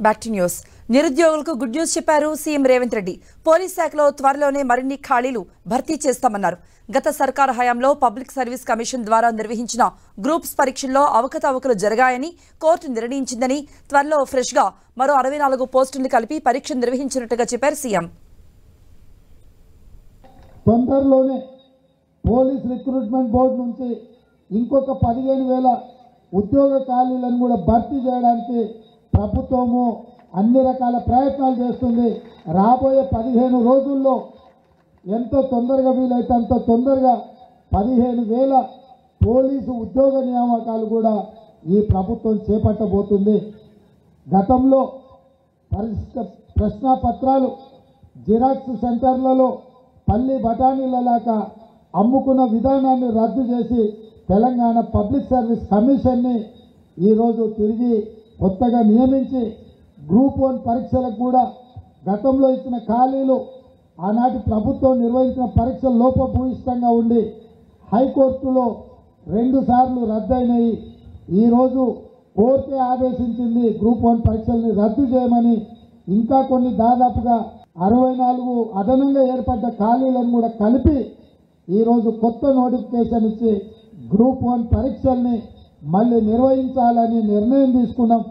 Back to news. నిరుద్యోగులకు good news చెప్పారు CM Revanth Reddy. Police శాఖలో త్వరలోనే మరిన్ని ఖాళీలు భర్తీ చేస్తామన్నారు. గత సర్కారు హయాంలో పబ్లిక్ సర్వీస్ కమిషన్ ద్వారా నిర్వహించిన గ్రూప్స్ పరీక్షల్లో అవకతవకలు జరిగాయని కోర్టు నిర్ణయించిందని, త్వరలో ఫ్రెష్ గా మరో 64 పోస్టులు కలిపి పరీక్ష నిర్వహించినట్టుగా చెప్పారు సీఎం. తొందరలోనే పోలీస్ రిక్రూట్మెంట్ బోర్డు నుంచి ఇంకొక 15,000 ఉద్యోగ ఖాళీలను కూడా భర్తీ చేయడానికి ప్రభుత్వము అన్ని రకాల ప్రయత్నాలు చేస్తుంది. రాబోయే 15 రోజుల్లో ఎంతో తొందరగా వీలైతే అంత తొందరగా 15,000 పోలీసు ఉద్యోగ నియామకాలు కూడా ఈ ప్రభుత్వం చేపట్టబోతుంది. గతంలో ప్రశ్నాపత్రాలు జిరాక్స్ సెంటర్లలో పల్లి బఠానీలలాగా అమ్ముకున్న విధానాన్ని రద్దు చేసి తెలంగాణ పబ్లిక్ సర్వీస్ కమిషన్ని ఈరోజు తిరిగి కొత్తగా నియమించి గ్రూప్ 1 పరీక్షలకు కూడా గతంలో ఇచ్చిన ఖాళీలు ఆనాటి ప్రభుత్వం నిర్వహించిన పరీక్షలు లోపభూయిష్టంగా ఉండి హైకోర్టులో 2 సార్లు రద్దయినాయి. ఈరోజు కోర్టే ఆదేశించింది గ్రూప్ 1 పరీక్షల్ని రద్దు చేయమని. ఇంకా కొన్ని దాదాపుగా 64 అదనంగా ఏర్పడ్డ ఖాళీలను కూడా కలిపి ఈరోజు కొత్త నోటిఫికేషన్ ఇచ్చి గ్రూప్ 1 పరీక్షల్ని మళ్ళీ నిర్వహించాలని నిర్ణయం తీసుకున్నాం.